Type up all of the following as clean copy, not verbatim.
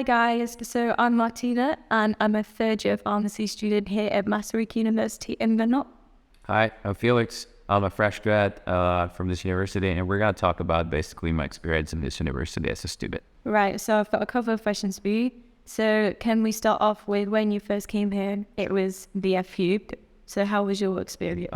guys, so I'm Martina and I'm a third year pharmacy student here at Masaryk University in Brno. Hi, I'm Felix. I'm a fresh grad from this university, and we're going to talk about basically my experience in this university as a student. Right, so I've got a couple of questions for you. So can we start off with when you first came here? It was BFU. So how was your experience?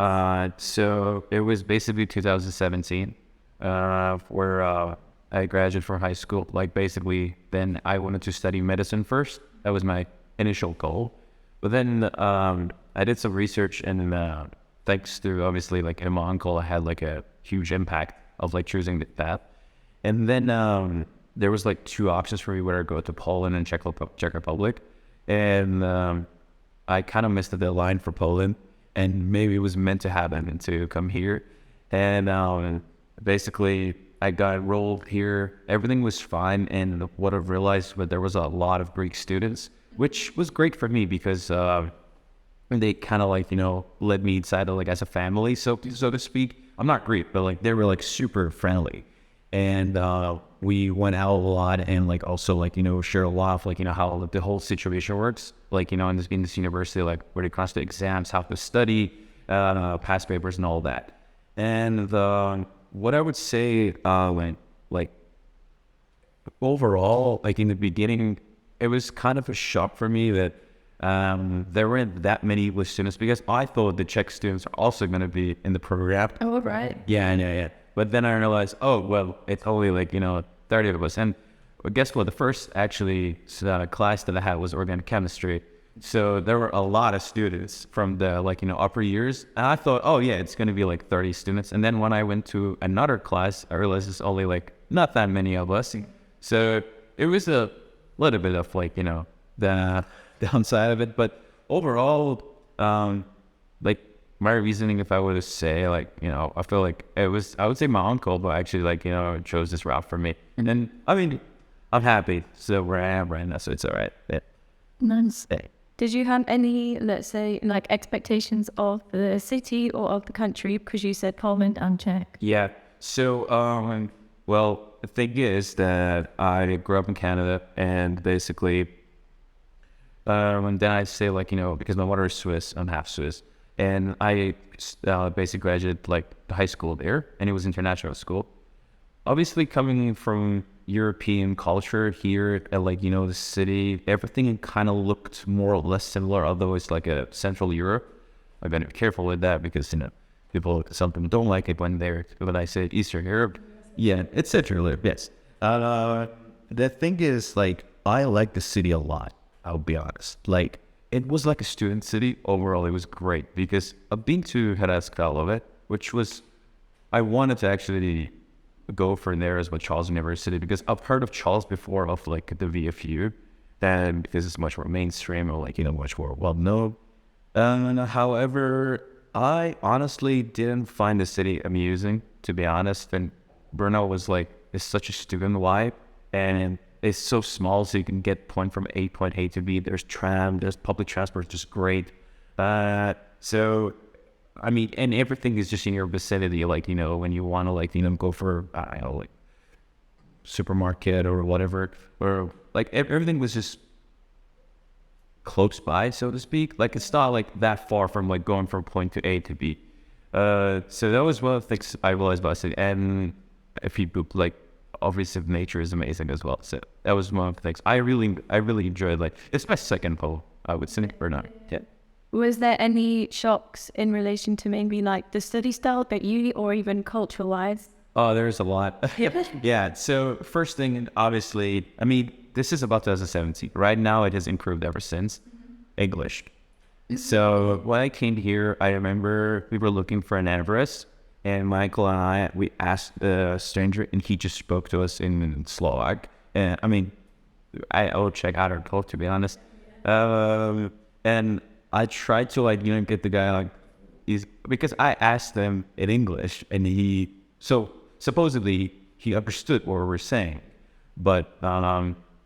So it was basically 2017 where I graduated from high school. Like basically then I wanted to study medicine first. That was my initial goal. But then I did some research, and thanks to obviously like my uncle, I had like a huge impact of like choosing that. And then there was like two options for me, whether I go to Poland and Czech Republic. And I kind of missed the deadline for Poland, and maybe it was meant to happen to come here. And basically I got enrolled here. Everything was fine. And what I realized was there was a lot of Greek students, which was great for me because they kind of like, led me inside like as a family, so to speak. I'm not Greek, but like they were like super friendly. And we went out a lot, and like also like, share a lot of like, how the whole situation works. Like, in this university, like when it comes to exams, how to study, past papers and all that. And what I would say, like overall, like in the beginning, it was kind of a shock for me that there weren't that many English students, because I thought the Czech students are also going to be in the program. Oh, right. Yeah. But then I realized, oh, well, it's only like, 30 of us. And guess what? The first actually class that I had was organic chemistry. So there were a lot of students from the like, upper years. And I thought, oh yeah, it's going to be like 30 students. And then when I went to another class, I realized it's only like not that many of us. So it was a little bit of like, the downside of it. But overall, like my reasoning, if I were to say like, I feel like I would say my uncle, but actually like, chose this route for me. And then, I mean, I'm happy. So where I am right now, so it's all right. Yeah. Nice. Did you have any, let's say, like expectations of the city or of the country? Because you said Poland and Czech. Yeah. So, well, the thing is that I grew up in Canada, and basically, and then I say like, because my mother is Swiss, I'm half Swiss, and I basically graduated like high school there, and it was international school. Obviously, coming from European culture here at like, the city, everything kind of looked more or less similar, although it's like a Central Europe. I've been careful with that because, some people don't like it when I say Eastern Europe. Yeah, it's Central Europe, yes. The thing is, like, I like the city a lot, I'll be honest. Like, it was like a student city. Overall, it was great because I've been to Hradec, which was, I wanted to actually go for there as well, Charles University, because I've heard of Charles before, of like the VFU, and because it's much more mainstream or like, much more well known. However, I honestly didn't find the city amusing, to be honest. And Brno was like, it's such a student life, and it's so small, so you can get from point A to B. There's tram, there's public transport, just great. So I mean, and everything is just in your vicinity, like, when you want to, like, go for, I don't know, like, supermarket or whatever, or, like, everything was just close by, so to speak. Like, it's not, like, that far from, like, going from point to A to B. So that was one of the things I realized about it. And if you, like, obviously nature is amazing as well. So that was one of the things I really enjoyed. Like, it's my second home, I would say, or not. Yeah. Was there any shocks in relation to maybe like the study style at uni or even culture-wise? Oh, there's a lot. Yeah. So first thing, obviously, I mean, this is about 2017. Right now, it has improved ever since. English. So when I came here, I remember we were looking for an address, and Michael and we asked a stranger, and he just spoke to us in Slovak. And I mean, I will check out our code, to be honest. And I tried to like, get the guy like, because I asked them in English, and supposedly he understood what we were saying, but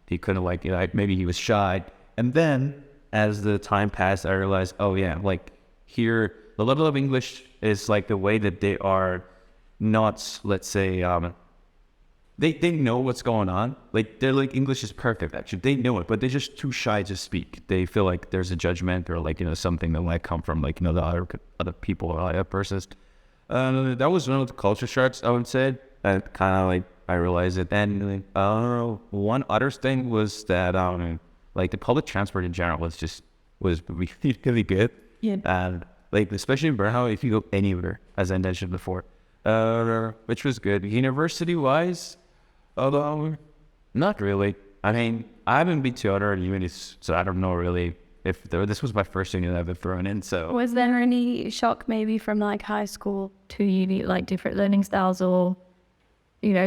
he couldn't like, maybe he was shy. And then as the time passed, I realized, oh yeah, like here, the level of English is like the way that they are not, let's say, they know what's going on. Like they're like English is perfect actually. They know it, but they're just too shy to speak. They feel like there's a judgment or like something that might come from like the other people or other persons. That was one of the culture shocks I would say. That kind of like I realized it. And one other thing was that like the public transport in general was really really good. Yeah. And like especially in Brno, if you go anywhere, as I mentioned before, which was good. University wise, although not really. I mean, I haven't been to other unis, so I don't know really if this was my first uni that I've been thrown in. So Was there any shock maybe from like high school? To uni, like different learning styles or,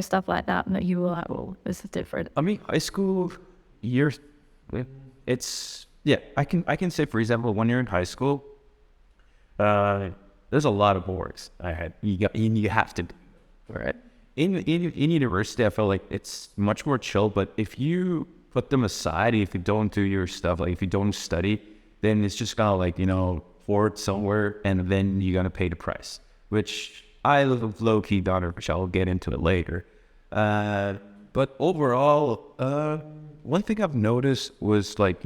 stuff like that, and that you were like, well, this is different. I mean, high school years, I can say for example, when you're in high school, there's a lot of homeworks you have to do, right? In university, I feel like it's much more chill. But if you put them aside, if you don't do your stuff, like if you don't study, then it's just gonna like forward somewhere, and then you're gonna pay the price, which I low key done, which I'll get into it later. But overall, one thing I've noticed was like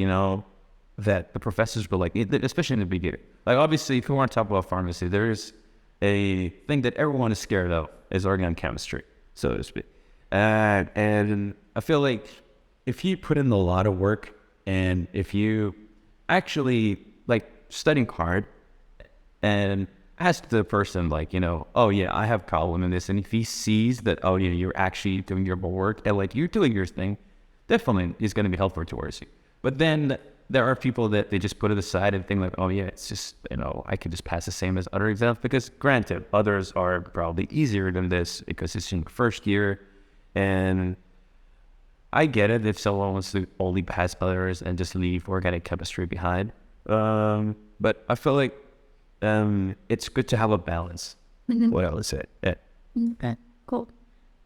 that the professors were like, especially in the beginning. Like obviously, if you want to talk about pharmacy, there's a thing that everyone is scared of is organic chemistry, so to speak. And I feel like if you put in a lot of work and if you actually like studying hard and ask the person like, oh yeah, I have problem in this. And if he sees that, oh yeah, you're actually doing your work and like you're doing your thing, definitely is going to be helpful towards you. But then there are people that they just put it aside and think like, oh yeah, it's just, I could just pass the same as other exams, because granted, others are probably easier than this because it's in the first year. And I get it if someone wants to only pass others and just leave organic chemistry behind. But I feel like it's good to have a balance. What I would say. Yeah. Okay, cool.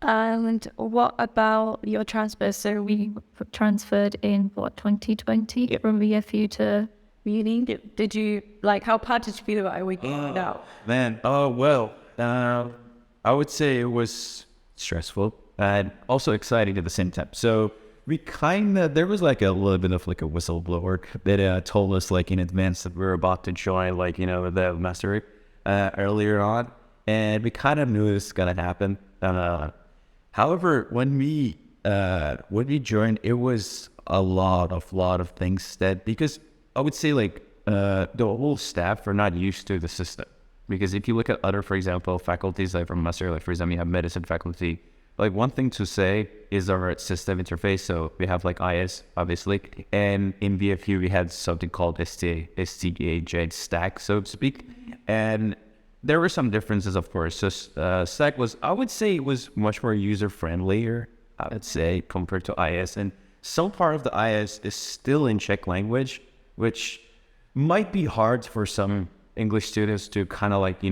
And what about your transfer? So We transferred in 2020 from VFU to uni, did you like how part did you feel about it? No. Man, I would say it was stressful and also exciting at the same time. So we there was like a little bit of like a whistleblower that told us like in advance that we were about to join like, the master earlier on. And we kind of knew this was going to happen. However, when we joined, it was a lot of things because I would say like the whole staff are not used to the system. Because if you look at other, for example, faculties like from master, like for example, you have medicine faculty. Like one thing to say is our system interface. So we have like IS, obviously, and in VFU we had something called STAJ stack, so to speak. And there were some differences, of course. So stack I would say it was much more user friendlier, I would say, compared to IS. And some part of the IS is still in Czech language, which might be hard for some English students to kind of like,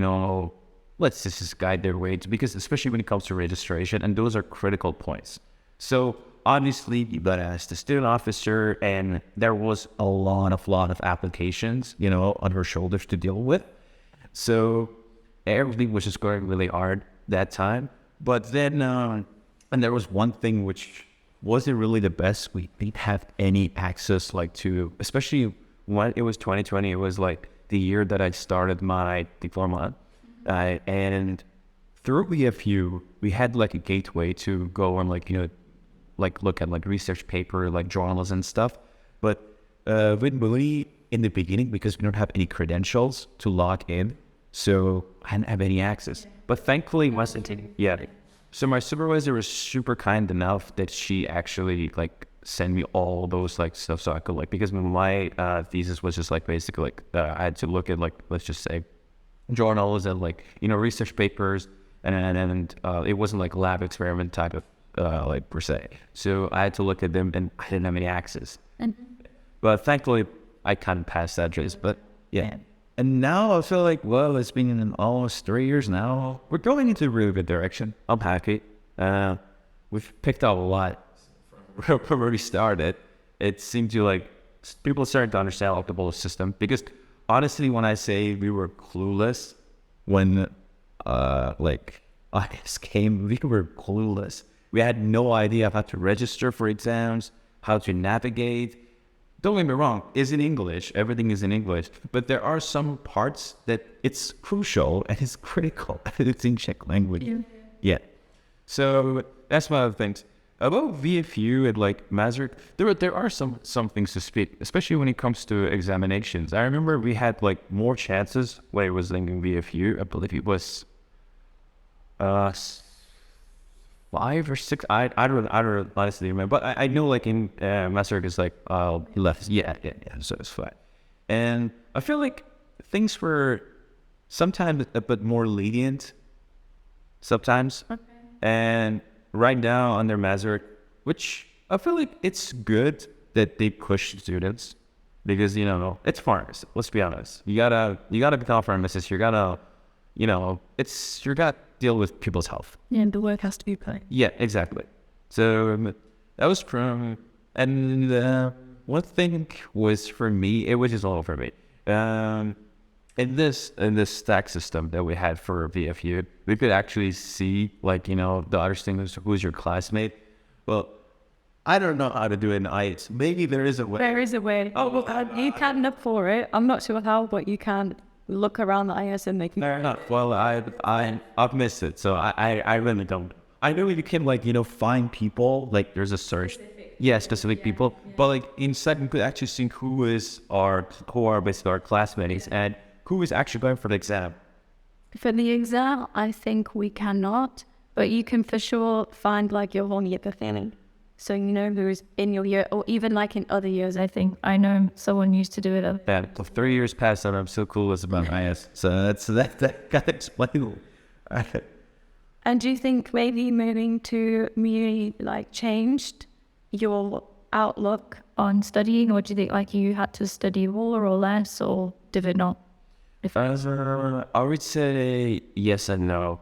let's just guide their way to, because especially when it comes to registration, and those are critical points. So obviously you gotta ask the student officer, and there was a lot of applications, on her shoulders to deal with. So everything was just going really hard that time. But then, and there was one thing which wasn't really the best. We didn't have any access to, especially when it was 2020, it was like the year that I started my diploma. And through VFU, we had like a gateway to go on look at like research paper, like journals and stuff. But with Muni in the beginning, because we don't have any credentials to log in, so I didn't have any access. But thankfully, so my supervisor was super kind enough that she actually sent me all those stuff, so I could because my thesis was just basically I had to look at let's just say journals and research papers, and it wasn't lab experiment type of per se. So I had to look at them, and I didn't have any access. But thankfully, I kind of passed that race. But yeah. And now I feel it's been almost 3 years now. We're going into a really good direction. I'm happy. We've picked up a lot from where we started. It seemed to people starting to understand the whole system. Because honestly, when I say we were clueless, when IS came, we were clueless. We had no idea how to register for exams, how to navigate. Don't get me wrong, it's in English. Everything is in English. But there are some parts that it's crucial and it's critical. It's in Czech language. Yeah. So that's one of the things. About VFU and like Mazur, there are some things to speak, especially when it comes to examinations. I remember we had like more chances when it was in VFU. I believe it was 5 or 6. I don't honestly remember, but I know like in Mazur is like left. Yeah. So it's fine. And I feel like things were sometimes a bit more lenient. Sometimes. Okay. And right now under Mazur, which I feel like it's good that they push students because, you know, it's pharmacists. Let's be honest. You gotta become a pharmacist. You gotta deal with people's health. Yeah, and the work has to be put. Yeah, exactly. So that was from, and one thing was for me, it was just all for me. In this stack system that we had for VFU, we could actually see, like, you know, the other thing is who's your classmate. Well, I don't know how to do it in IELTS. Maybe there is a way. There is a way. Oh, well, you can look for it. I'm not sure how, but you can look around the IS and make. Fair enough. Well, I've missed it, so I really don't. I know you can, like, you know, find people, like there's a search. Specific people. Yeah. But like inside you could actually see who are basically our classmates and who is actually going for the exam? For the exam, I think we cannot, but you can for sure find like your whole year performing. So you know who's in your year, or even like in other years. I think I know someone used to do it. Yeah, so 3 years past and I'm so clueless about IS. So that got explained. And do you think maybe moving to Muni like changed your outlook on studying, or do you think like you had to study more or less, or did it not? I would say yes and no.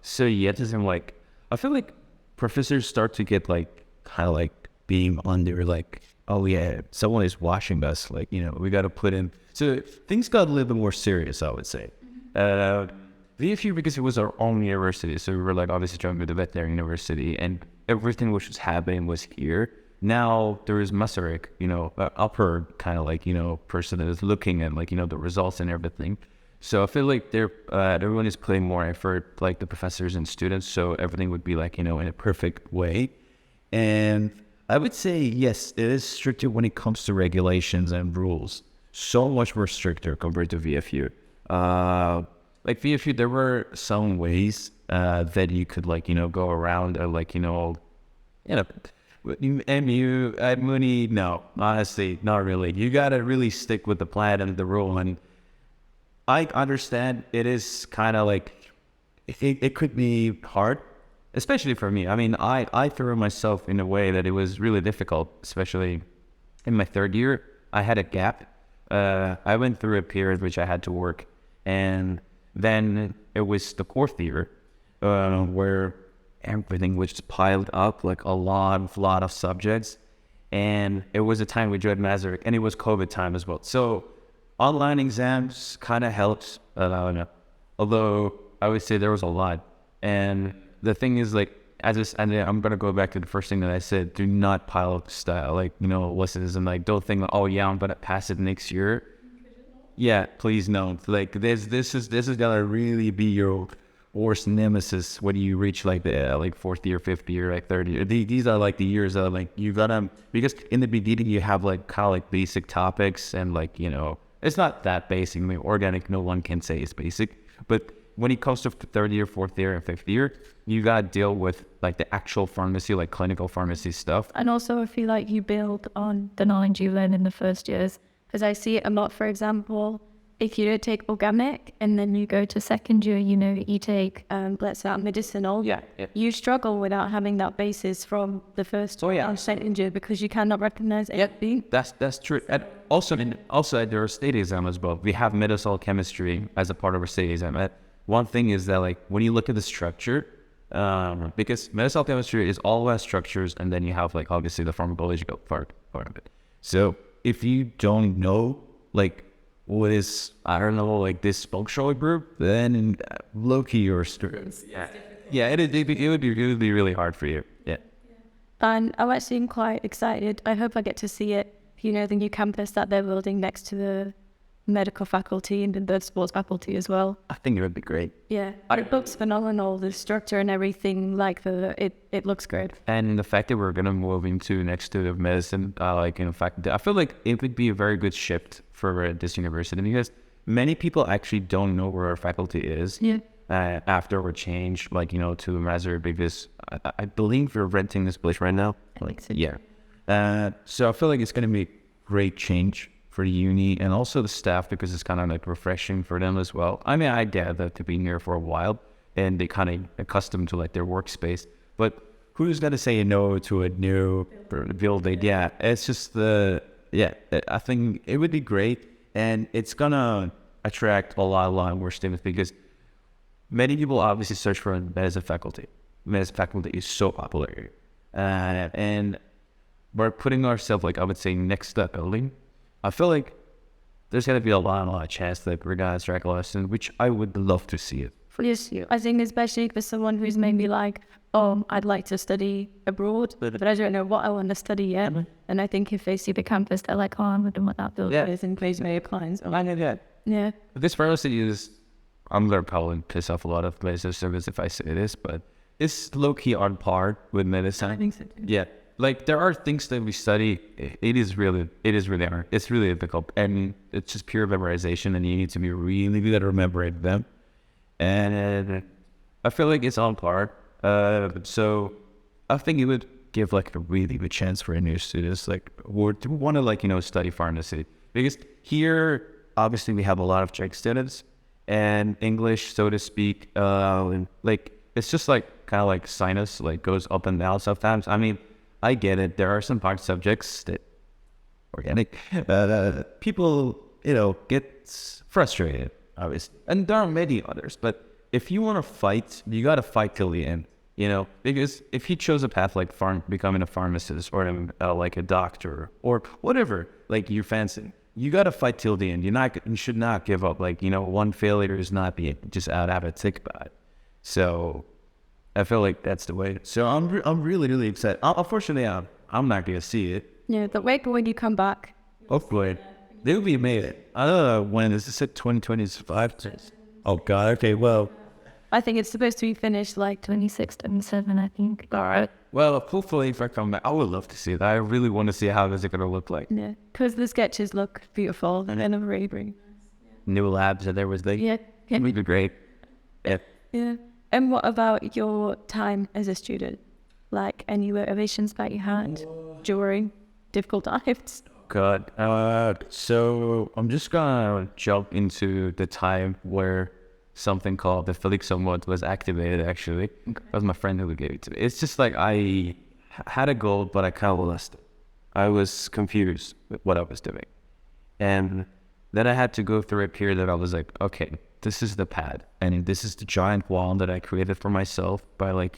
So yes, as in like, I feel like professors start to get like kind of like being under like, oh yeah, someone is watching us. Like, you know, we got to put in. So things got a little bit more serious, I would say. VFU, because it was our own university, so we were like obviously trying to the veterinary university, and everything which was happening was here. Now there is Masaryk, you know, upper kind of like, you know, person that is looking at like, you know, the results and everything. So I feel like everyone is putting more effort, like the professors and students, so everything would be like, you know, in a perfect way. And I would say, yes, it is stricter when it comes to regulations and rules. So much more stricter compared to VFU. Like VFU, there were some ways that you could like, you know, go around or like, you know, MU at Muni, no, honestly, not really. You gotta really stick with the plan and the rule. And I understand it is kind of like it could be hard, especially for me. I mean, I threw myself in a way that it was really difficult, especially in my third year. I had a gap. I went through a period which I had to work, and then it was the fourth year where everything was piled up, like a lot of subjects. And it was a time we joined Masaryk, and it was COVID time as well. So online exams kind of helped, although I would say there was a lot. And the thing is, like, and I'm going to go back to the first thing that I said, do not pile up style, like, you know, lessons, and like, don't think, oh yeah, I'm going to pass it next year. Yeah, please don't. Like, this is going to really be your worst nemesis when you reach like the like fourth year, fifth year, like third year. These are like the years that like you gotta, because in the beginning you have like kind of like basic topics, and like, you know, it's not that basic. I mean, organic, no one can say it's basic, but when it comes to third year, fourth year, and fifth year, you gotta deal with like the actual pharmacy, like clinical pharmacy stuff. And also I feel like you build on the knowledge you learn in the first years, because I see it a lot. For example, if you don't take organic and then you go to second year, you know, you take, let's say, medicinal, you struggle without having that basis from the first and second year, because you cannot recognize anything. That's true. And also at our state exam as well, we have medicinal chemistry as a part of our state exam. And one thing is that, like, when you look at the structure, because medicinal chemistry is all about structures, and then you have, like, obviously the pharmacological part of it. So if you don't know, like, what is, I don't know, like this functional group, then low-key or students. Yeah. Yeah, it would be really hard for you. Yeah. And I'm actually quite excited. I hope I get to see it. You know, the new campus that they're building next to the medical faculty and the sports faculty as well. I think it would be great. Yeah, it looks phenomenal. The structure and everything, like it looks great. And the fact that we're gonna move into next to the medicine, like in fact, I feel like it would be a very good shift for this university because many people actually don't know where our faculty is. Yeah. After we change, like to Mazur, because I believe we're renting this place right now. I think so. Yeah. So I feel like it's gonna be great change for the uni and also the staff because it's kind of like refreshing for them as well. I mean, I get that to be here for a while and they kind of accustomed to like their workspace, but who's gonna say no to a new building? Yeah, it's just I think it would be great and it's gonna attract a lot more students because many people obviously search for medicine faculty. Medicine faculty is so popular here. And we're putting ourselves, like I would say, next to that building. I feel like there's going to be a lot of chance that we're going to attract a lot of students, which I would love to see it. Yes, I think especially for someone who's maybe like, oh, I'd like to study abroad, but I don't know what I want to study yet. And I think if they see the campus, they're like, oh, I'm wondering what that building is and please may apply. So, I know that. yeah. This pharmacy is, I'm going to probably piss off a lot of places service if I say this, but it's low-key on par with medicine. I think so too. Yeah. Like there are things that we study. It is really hard. It's really difficult, and it's just pure memorization, and you need to be really good at remembering them. And I feel like it's on par. So I think it would give like a really good chance for new students, like who want to study pharmacy, because here obviously we have a lot of Czech students and English, so to speak. Like it's just like kind of like sinus, like goes up and down sometimes. I mean, I get it. There are some hard subjects that organic people, get frustrated, obviously. And there are many others. But if you want to fight, you got to fight till the end, because if you chose a path like becoming a pharmacist or like a doctor or whatever, like you fancy, you got to fight till the end. You should not give up. Like, one failure is not the end. Just have a tick about it. So I feel like that's the way. So I'm really excited. Unfortunately, I'm not gonna see it. Yeah, but wait when you come back. Hopefully, they will be amazing. I don't know when is this at 2025? Oh God. Okay. Well, I think it's supposed to be finished like 26, 27, I think. all right. Well, hopefully, if I come back, I would love to see it. I really want to see how is it gonna look like. yeah, because the sketches look beautiful and they're really nice. New labs and everything. Yeah. It would be great. Yeah. Yeah. And what about your time as a student? Like any motivations that you had during difficult times? God. So I'm just gonna jump into the time where something called the Felix was activated. Actually, that was my friend who gave it to me. It's just like I had a goal, but I kind of lost it. I was confused with what I was doing, and then I had to go through a period that I was like, okay, this is the pad, and this is the giant wall that I created for myself by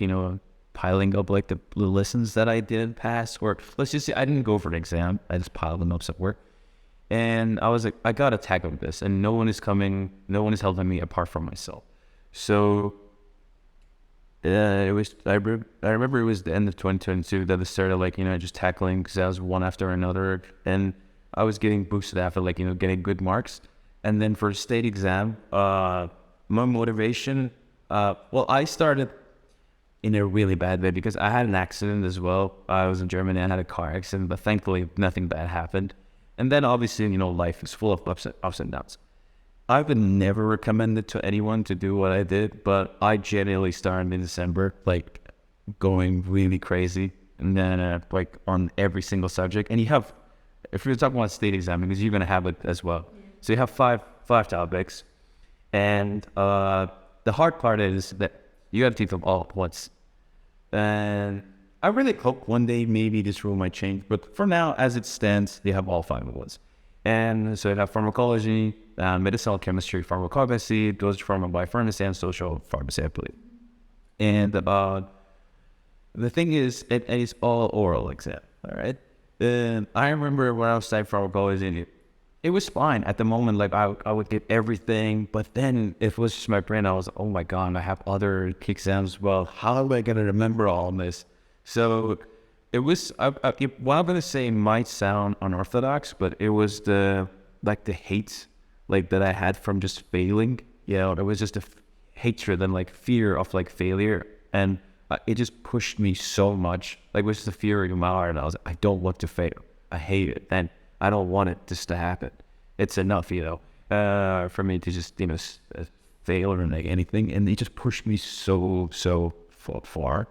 piling up like the lessons that I didn't pass, or let's just say I didn't go for an exam. I just piled them up somewhere. And I was like, I gotta tackle this, and no one is helping me apart from myself. So I remember it was the end of 2022 that I started just tackling exams one after another, and I was getting boosted after getting good marks. And then for state exam, my motivation, I started in a really bad way because I had an accident as well. I was in Germany, I had a car accident, but thankfully nothing bad happened. And then obviously, life is full of ups and downs. I would never recommend it to anyone to do what I did, but I genuinely started in December, going really crazy. And then on every single subject. And if you're talking about state exam, because you're going to have it as well. So you have five topics, and the hard part is that you have to take them all at once. And I really hope one day maybe this rule might change, but for now, as it stands, they have all 5 at once. And so you have pharmacology, medicinal chemistry, pharmacognosy, dosage form, biopharmacy, and social pharmacy, I believe. And the thing is, it is all oral exam, all right? And I remember when I was studying pharmacology, it was fine at the moment. Like I would get everything, but then it was just my brain. I was, oh my God, I have other exams. Well, how am I going to remember all this? So it was, what I'm going to say might sound unorthodox, but it was the hate, like that I had from just failing. You know, it was just a hatred and like fear of like failure. And it just pushed me so much. Like it was just the fear in my heart. And I was like, I don't want to fail. I hate it. And I don't want it just to happen. It's enough, you know, for me to just, you know, fail or like anything. And it just pushed me so far.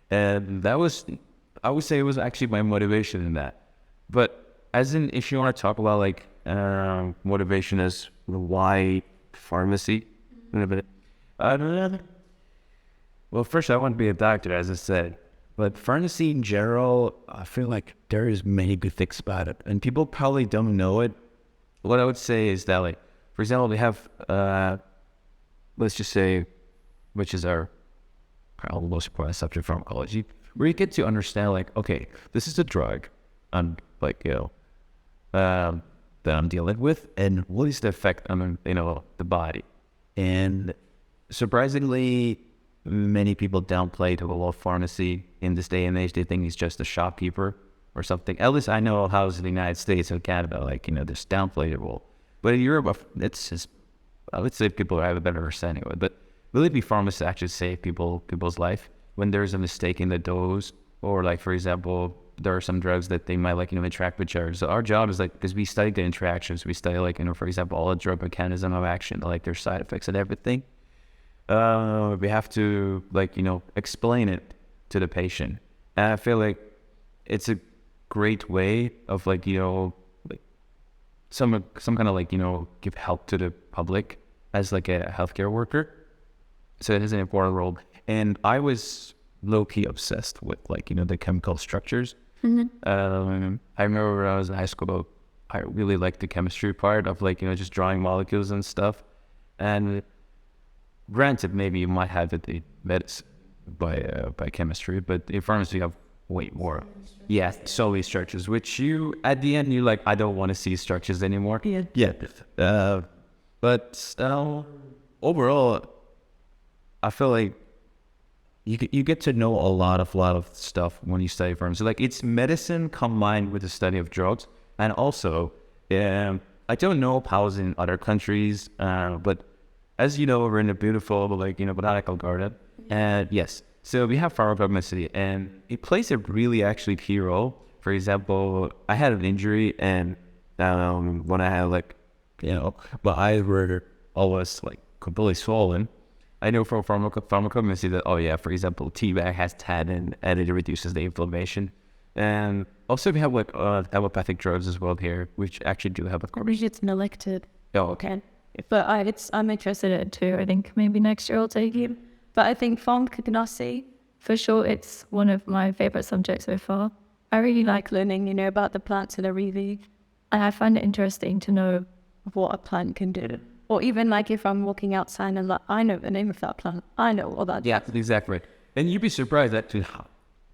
And that was, I would say it was actually my motivation in that. But if you want to talk about like motivation as why pharmacy, well, first I want to be a doctor, as I said. But pharmacy in general, I feel like there is many good things about it, and people probably don't know it. What I would say is that, like, for example, we have, let's just say, which is our most important subject, pharmacology, where you get to understand, like, okay, this is a drug, I'm like, you know, that I'm dealing with, and what is the effect on, you know, the body. And surprisingly, many people downplay the role of pharmacy in this day and age. They think he's just a shopkeeper or something. At least I know how it's in the United States and Canada, like, you know, there's downplay the role. But in Europe, it's just, I would say people have a better understanding of it. But will it be pharmacists actually save people's life when there's a mistake in the dose? Or like, for example, there are some drugs that they might, like, you know, interact with each other. So our job is like, because we study the interactions, we study, like, you know, for example, all the drug mechanism of action, like their side effects and everything. We have to, like, you know, explain it to the patient. And I feel like it's a great way of, like, you know, like some kind of, like, you know, give help to the public as like a healthcare worker. So it is an important role. And I was low-key obsessed with, like, you know, the chemical structures. I remember when I was in high school, I really liked the chemistry part of, like, you know, just drawing molecules and stuff. And granted, maybe you might have it in medicine by chemistry, but in pharmacy you have way more. Yeah, solely structures, which you, at the end, you're like, I don't want to see structures anymore. Yeah. But overall, I feel like you get to know a lot of stuff when you study pharmacy. Like, it's medicine combined with the study of drugs. And also, I don't know how it's in other countries, but as you know, we're in a beautiful, like, you know, botanical garden. And yes, so we have pharmacognosy, and it plays a really actually key role. For example, I had an injury, and when I had, like, you know, my eyes were always like completely swollen. I know from pharmacognosy that, oh yeah, for example, T-bag has tannin, and it reduces the inflammation. And also we have, like, allopathic drugs as well here, which actually do have a... Probably it's an elected. Oh, okay. But I'm interested in it too. I think maybe next year I'll take it. But I think pharmacognosy, for sure, it's one of my favorite subjects so far. I really like learning, you know, about the plants and everything. And I find it interesting to know what a plant can do. Or even, like, if I'm walking outside and, like, I know the name of that plant. I know all that. Yeah, exactly. And you'd be surprised actually how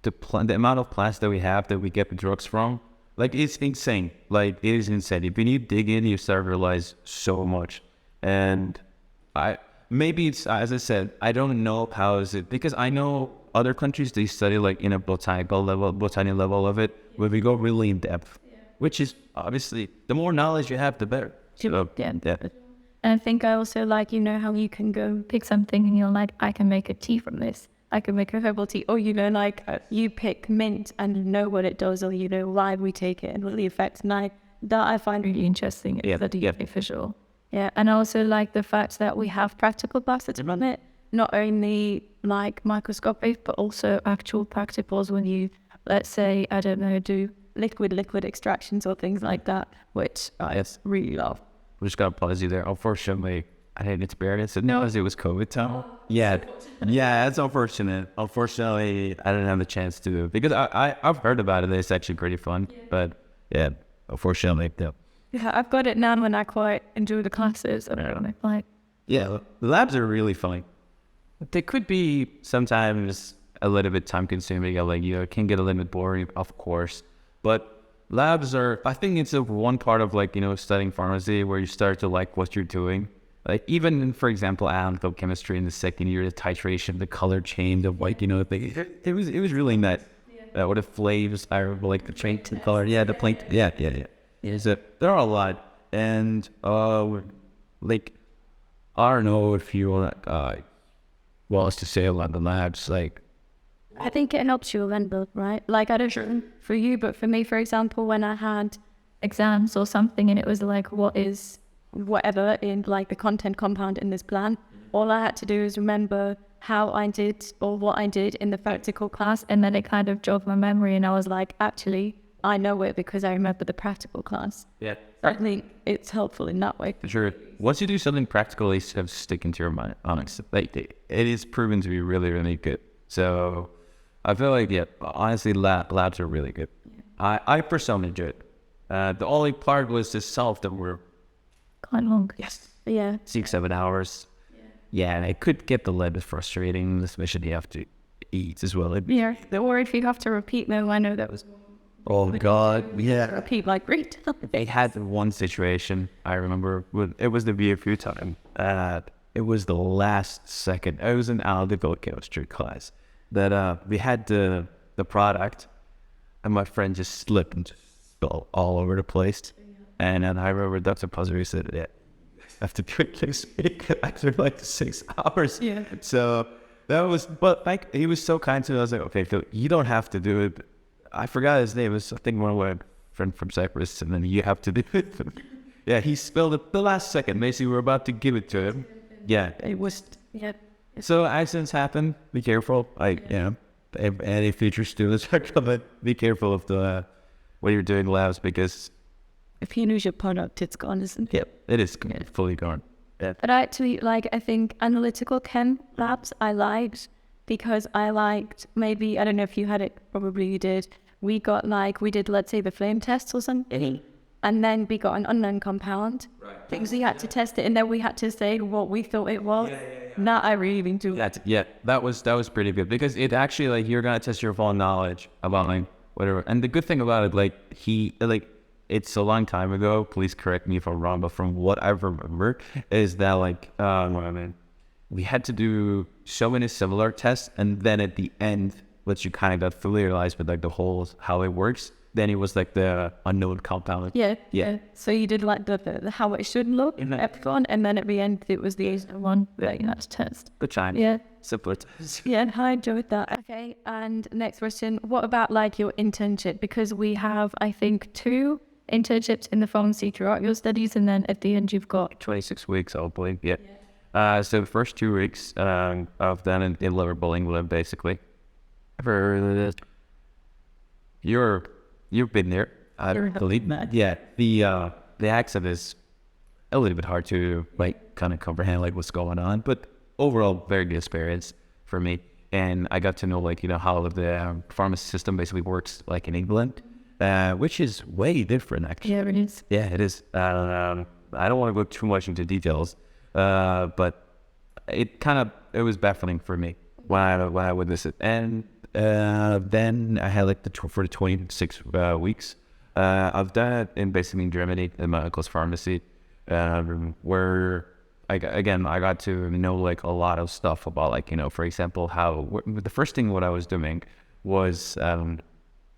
the amount of plants that we have that we get the drugs from. Like, it's insane. Like, it is insane. When you dig in, you start to realize so much. And maybe it's, as I said, I don't know how is it, because I know other countries, they study, like, in a botany level of it, where we go really in depth, which is obviously, the more knowledge you have, the better. So, yeah. And I think I also like, you know, how you can go pick something and you're like, I can make a tea from this. I can make a herbal tea. Or, you know, like, you pick mint and you know what it does, or, you know, why we take it and what the effects. And that I find really interesting. It's official. Yeah, and I also like the fact that we have practical classes on it, not only like microscopic, but also actual practicals when you, let's say, I don't know, do liquid extractions or things like that, which I really love. We just got to pause you there. Unfortunately, I didn't experience it because it was COVID time. Yeah, that's unfortunate. Unfortunately, I didn't have the chance to, because I've heard about it. It's actually pretty fun, but yeah, unfortunately, no. Yeah, I've got it now when I quite enjoy the classes. I don't know, like. Yeah, the labs are really fun. They could be sometimes a little bit time consuming. Like, you know, it can get a little bit boring, of course. But labs are, I think it's a one part of like, studying pharmacy where you start to like what you're doing. Like even, for example, analytical chemistry in the second year, the titration, the color change of like, it was really nice. What the flavors are like the change to color. Yeah, the plate. Yeah. So there are a lot. And, like, I don't know if you want well, it's to say about the labs, like, I think it helps you remember, right? Like, I don't know for you, but for me, for example, when I had exams or something and it was like, what is whatever in like the content compound in this plan, all I had to do is remember how I did or what I did in the practical class, and then it kind of jogged my memory and I was like, actually, I know it because I remember the practical class. yeah. I think it's helpful in that way. For sure. Once you do something practical, it's have stick into your mind, honestly. Like, it is proven to be really, really good. So I feel like, yeah, honestly, labs are really good. I personally enjoyed it. The only part was the self that were Quite long. yes, Yeah. 6-7 hours. Yeah, and it could get a little bit frustrating, especially you have to eat as well. Yeah. Or if you have to repeat them, I know that was Oh God, yeah. repeat like great. They had one situation I remember. It was the VFU time. It was the last second. It was an analytical chemistry class that we had the product, and my friend just slipped and just spilled all over the place. And then I remember Dr. Puzzle said, "Yeah, you have to do it next week after like 6 hours." Yeah. So that was, but like he was so kind to me. I was like, "Okay, Phil, you don't have to do it." I forgot his name. It was, I think, one of my friend from Cyprus, and then you have to do it. Yeah, he spilled it the last second. Basically, we were about to give it to him. Yeah, it was. Yeah. So accidents happen. Be careful. Any future students are coming. Be careful of the what you're doing in labs, because If you lose your product, it's gone, isn't it? it is fully gone. Yeah. But actually, like, I think analytical chem labs I liked because I liked, maybe, I don't know if you had it, probably you did. We did, let's say, the flame tests or something. And then we got an unknown compound. Right. Things we had to test it, and then we had to say what we thought it was. That I really enjoyed. That was pretty good, because it actually, like, you're gonna test your full knowledge about like whatever. And the good thing about it, like it's a long time ago. Please correct me if I'm wrong, but from what I remember, is that like we had to do so many similar tests, and then at the end, once you kind of got familiarized with like the whole how it works, then it was like the unknown compound. Yeah. So you did like the how it should look in Epicon, and then at the end it was the one that you had to test. Good time. Yeah. Simpler test. Yeah, I enjoyed that. Okay, and next question. What about like your internship? Because we have, I think, 2 internships in the pharmacy throughout your studies, and then at the end you've got 26 weeks, I believe. Yeah. So the first 2 weeks I've done in Liverpool, England, basically. For you've been there, I believe. Yeah. The accent is a little bit hard to like kind of comprehend like what's going on, but overall very good experience for me. And I got to know like how the pharmacy system basically works like in England, which is way different actually. Yeah, it is. Yeah, it is. I don't want to go too much into details, but it was baffling for me when I witnessed it. And then I had like for the 26 weeks. I've done it in Germany in my uncle's pharmacy, where I got to know like a lot of stuff about like for example the first thing what I was doing was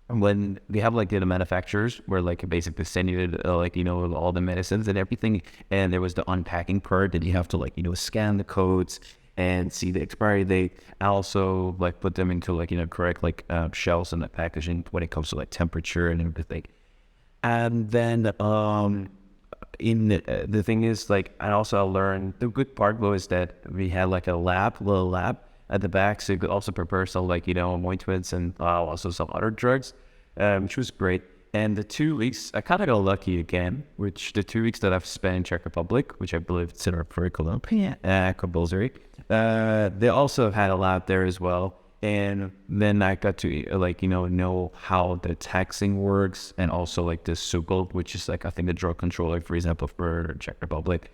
when we have like the manufacturers where like basically send you all the medicines and everything, and there was the unpacking part, and you have to like scan the codes and see the expiry date, and also like put them into like correct like shelves and the packaging when it comes to like temperature and everything. And then the thing is like, and also I learned the good part was that we had like a little lab at the back, so you could also prepare some like ointments and also some other drugs, which was great. And the 2 weeks, I kind of got lucky again, which the 2 weeks that I've spent in Czech Republic, which I believe it's in our curriculum, compulsory, they also had a lab there as well. And then I got to know how the taxing works, and also like the SUGL, which is like I think the drug controller, for example, for Czech Republic.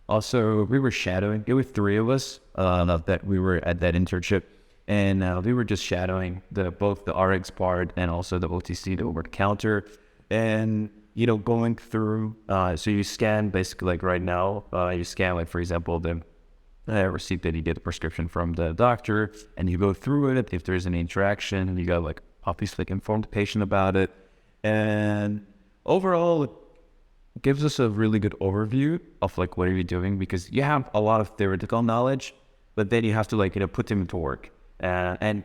Also, we were shadowing. It was 3 of us that we were at that internship, and we were just shadowing both the RX part and also the OTC, the over the counter. And, you know, going through, so you scan basically like right now, you scan like, for example, the receipt that you get the prescription from the doctor, and you go through it. If there's any interaction, and you got like obviously like, inform the patient about it. And overall, it gives us a really good overview of like what are you doing, because you have a lot of theoretical knowledge, but then you have to like, you know, put them into work. And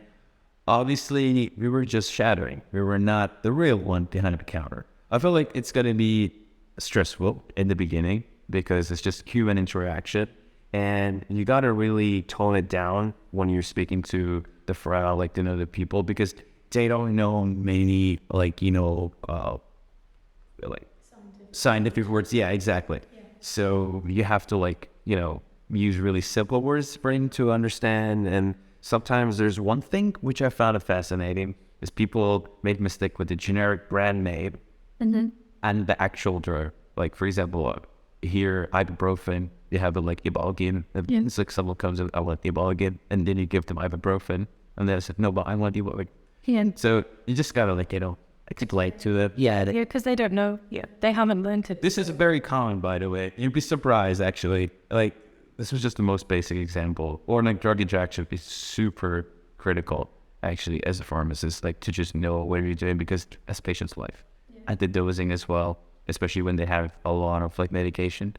obviously we were just shadowing. We were not the real one behind the counter. I feel like it's going to be stressful in the beginning because it's just human interaction. And you got to really tone it down when you're speaking to the like, you know, the people, because they don't know many, like, you know, like scientific words. Yeah, exactly. Yeah. So you have to like, you know, use really simple words for him to understand. And sometimes there's one thing which I found fascinating is people made mistake with the generic brand name and the actual drug. Like, for example, here, ibuprofen, you have it like ibogaine. It's like someone comes with, I want ibogaine, and then you give them ibuprofen, and they said, no, but I want ibogaine. Yeah. So you just gotta like, you know, explain to them. Yeah, because they don't know. Yeah, they haven't learned it. This is very common, by the way. You'd be surprised, actually. Like, this was just the most basic example. Or like drug interaction is super critical, actually, as a pharmacist, like to just know what you're doing, because as patient's life, and the dosing as well, especially when they have a lot of like medication.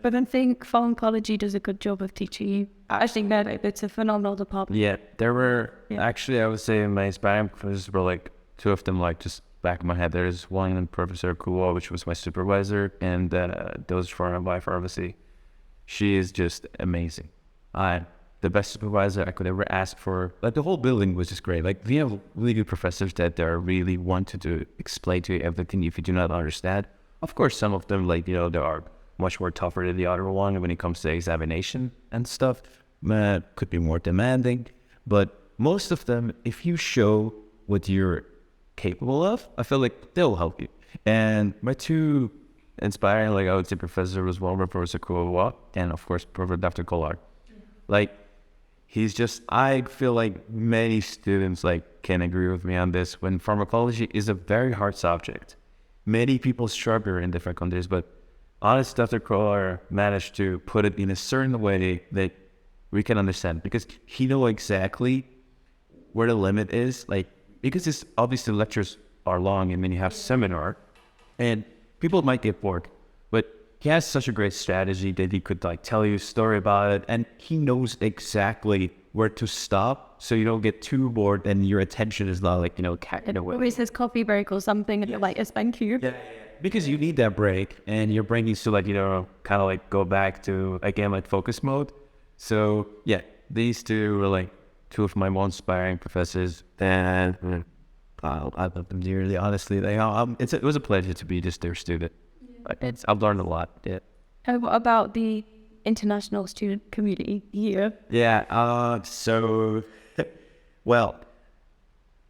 But I think pharmacology does a good job of teaching you. I think that it's a phenomenal department. Yeah, there were actually, I would say my inspiring professors were like two of them, like just back in my head. There's one Professor Kuo, which was my supervisor, and then those from my pharmacy. She is just amazing. The best supervisor I could ever ask for. Like the whole building was just great. Like we have really good professors that they really wanted to explain to you everything if you do not understand. Of course, some of them, like, you know, they are much more tougher than the other one when it comes to examination and stuff. Could be more demanding. But most of them, if you show what you're capable of, I feel like they'll help you. And my two inspiring, like I would say, professor was one, Professor Kuo, and of course, Professor Dr. Kolar. Like, he's just, I feel like many students like can agree with me on this, when pharmacology is a very hard subject. Many people struggle in different countries, but honestly, Dr. Kolar managed to put it in a certain way that we can understand, because he knows exactly where the limit is. Like, because it's obviously lectures are long and then you have seminar, and people might get bored, but he has such a great strategy that he could like tell you a story about it, and he knows exactly where to stop so you don't get too bored and your attention is not like, you know, carried away. Always says coffee break or something, and you're like, yes, thank you. Yeah. Because you need that break, and your brain needs to like, you know, kind of like go back to, again, like focus mode. So yeah, these two were like two of my most inspiring professors, and I love them dearly. Honestly, it was a pleasure to be just their student. Yeah. I've learned a lot. Yeah. And what about the international student community here? Yeah. So, well,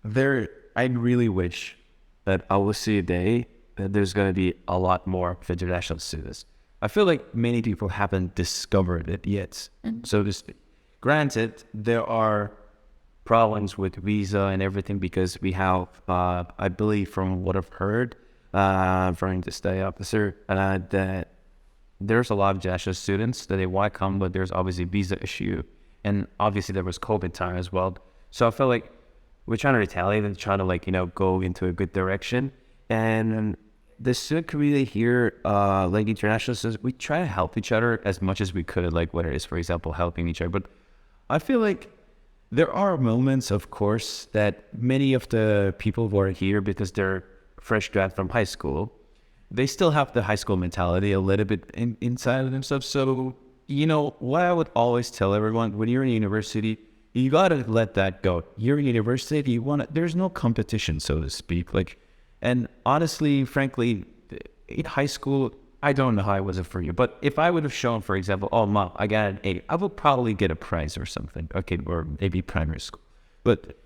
I really wish that I will see a day that there's going to be a lot more international students. I feel like many people haven't discovered it yet. So to speak. Granted, there are problems with visa and everything, because we have, I believe from what I've heard from the study officer, that there's a lot of international students that they want to come, but there's obviously visa issue. And obviously there was COVID time as well. So I feel like we're trying to retaliate and trying to like, you know, go into a good direction. And the student community here, like international students, we try to help each other as much as we could, like whether it's, for example, helping each other. But I feel like there are moments, of course, that many of the people who are here because they're fresh grad from high school, they still have the high school mentality a little bit inside of themselves. So, you know, what I would always tell everyone, when you're in university, you gotta let that go. You're in university, there's no competition, so to speak. Like, and honestly, frankly, in high school, I don't know how it was for you, but if I would have shown, for example, oh, Mom, I got an A, I would probably get a prize or something. Okay, or maybe primary school, but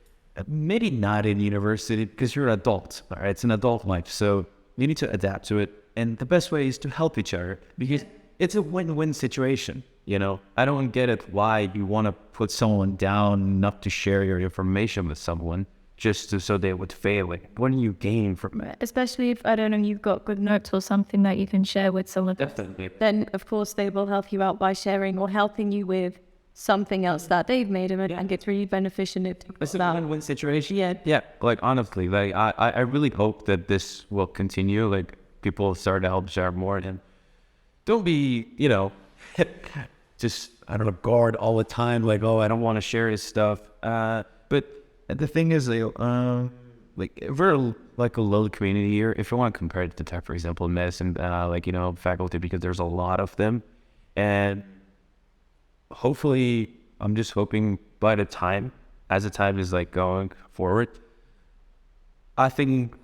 maybe not in university, because you're an adult. All right, it's an adult life, so you need to adapt to it. And the best way is to help each other, because it's a win-win situation. You know, I don't get it why you want to put someone down not to share your information with someone. so they would fail it. What do you gain from it? Especially if, I don't know, you've got good notes or something that you can share with someone. Definitely. Then, of course, they will help you out by sharing or helping you with something else that they've made of it. And it's really beneficial if It's a win-win situation. Yeah. Yeah. Like, honestly, like, I really hope that this will continue. Like, people start to help share more. And don't be, you know, just, I don't know, guard all the time. Like, oh, I don't want to share his stuff. But the thing is, like, if we're like a little community here, if you want to compare it to tech, for example, medicine, like, you know, faculty, because there's a lot of them. And hopefully, I'm just hoping by the time, as the time is like going forward, I think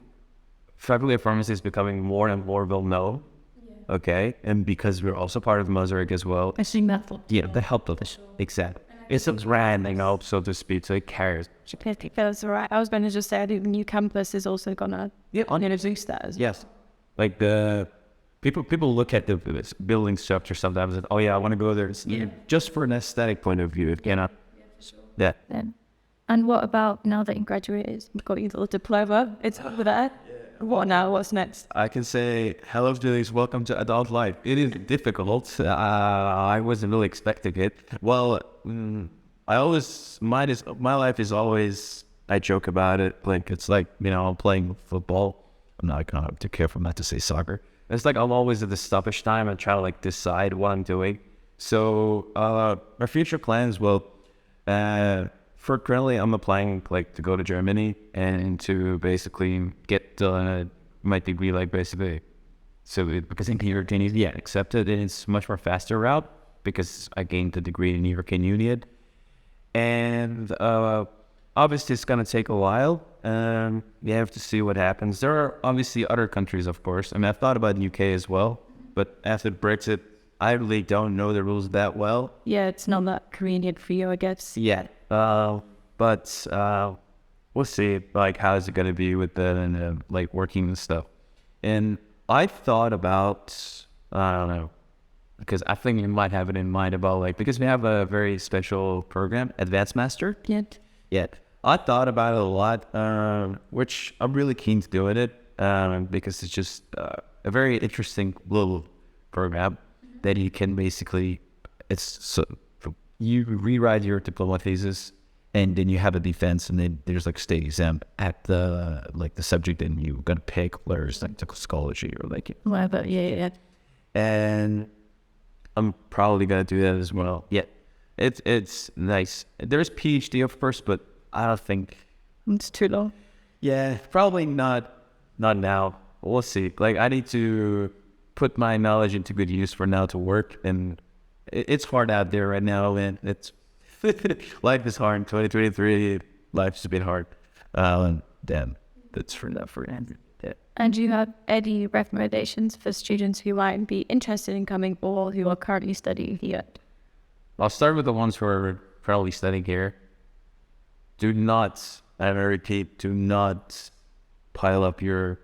faculty of pharmacy is becoming more and more well known. Yeah. Okay. And because we're also part of Mozart as well. I think that's Yeah, the help of this. Exactly. It's a brand, you know, so to speak, so it carries. That's right. I was going to just say, I think the new campus is also going to introduce that as well. Yes. Like the people look at the building structure sometimes and, oh yeah, I want to go there. Just for an aesthetic point of view, it cannot. Yeah. And what about now that you graduated, you've got your little diploma, it's over there. What now? What's next? I can say, hello, Felix, welcome to adult life. It is difficult. I wasn't really expecting it. Well, my life is always, I joke about it, like it's like, you know, I'm playing football. I'm not kind of too careful not to say soccer. It's like I'm always at the stoppage time and try to like decide what I'm doing. So my future plans, well, for currently, I'm applying like to go to Germany and to basically get my degree, like basically. So because in the European Union, yeah, accepted, and it's much more faster route because I gained the degree in the European Union, and obviously it's gonna take a while. You have to see what happens. There are obviously other countries, of course. I mean, I've thought about the UK as well, but after Brexit, I really don't know the rules that well. Yeah, it's not that convenient for you, I guess. Yeah. But we'll see, like, how is it going to be with the, like, working and stuff. And I thought about, I don't know, because I think you might have it in mind about, like, because we have a very special program, Advanced Master. Yeah. I thought about it a lot, which I'm really keen to do it, because it's just a very interesting little program that you can basically, you rewrite your diploma thesis, and then you have a defense, and then there's like state exam at the like the subject, and you gotta pick whether it's like toxicology or like whatever. Yeah. And I'm probably gonna do that as well. Yeah, it's nice. There's PhD of course, but I don't think It's too long. Yeah, probably not now. We'll see. Like I need to put my knowledge into good use for now to work, and it's hard out there right now, and it's life is hard. 2023, life's a bit hard. Damn, that's for enough for Andrew. Yeah. And do you have any recommendations for students who might be interested in coming or who are currently studying here? I'll start with the ones who are currently studying here. Do not, and I repeat, do not pile up your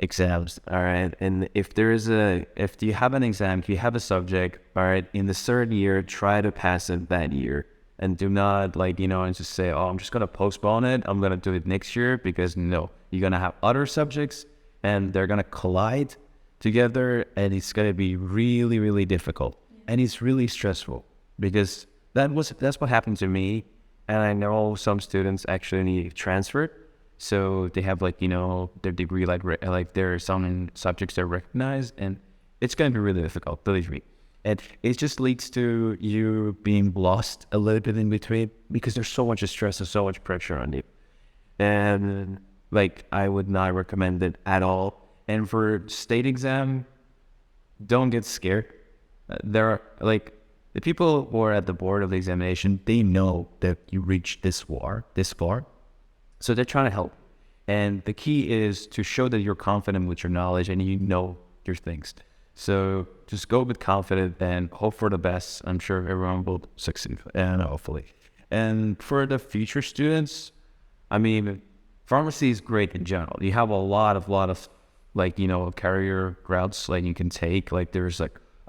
exams, all right? And if you have an exam, if you have a subject, all right, in the third year, try to pass it that year. And do not and just say, oh, I'm just going to postpone it. I'm going to do it next year, because no, you're going to have other subjects and they're going to collide together, and it's going to be really, really difficult. And it's really stressful, because that's what happened to me. And I know some students actually transferred. So they have their degree, like there are some subjects that are recognized, and it's going to be really difficult, believe me. And it just leads to you being lost a little bit in between, because there's so much stress and so much pressure on you. And I would not recommend it at all. And for state exam, don't get scared. There are the people who are at the board of the examination, they know that you reached this far. So they're trying to help. And the key is to show that you're confident with your knowledge and you know your things. So just go with confidence and hope for the best. I'm sure everyone will succeed, and hopefully. And for the future students, I mean, pharmacy is great in general. You have a lot of career routes you can take. There's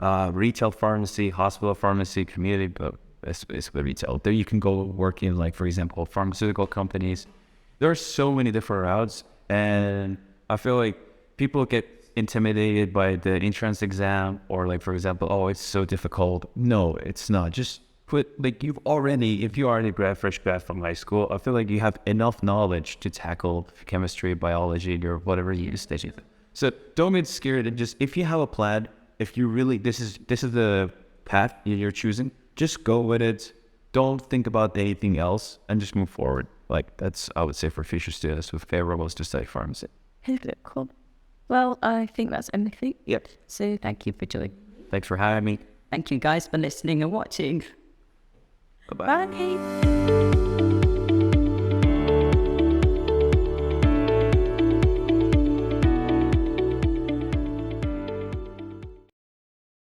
retail pharmacy, hospital pharmacy, community That's basically retail. There you can go work in, like, for example, pharmaceutical companies. There are so many different routes, and I feel like people get intimidated by the entrance exam, or like, for example, oh, it's so difficult. No, it's not. Just if you already fresh grad from high school, I feel like you have enough knowledge to tackle chemistry, biology, or whatever you study. So don't get scared, and just, if you have a plan, if you really, this is the path you're choosing, just go with it. Don't think about anything else, and just move forward. Like, that's, I would say, for future students with favorables to study pharmacy. Cool. Well, I think that's everything. Yep. So thank you for joining. Thanks for having me. Thank you guys for listening and watching. Bye-bye. Bye.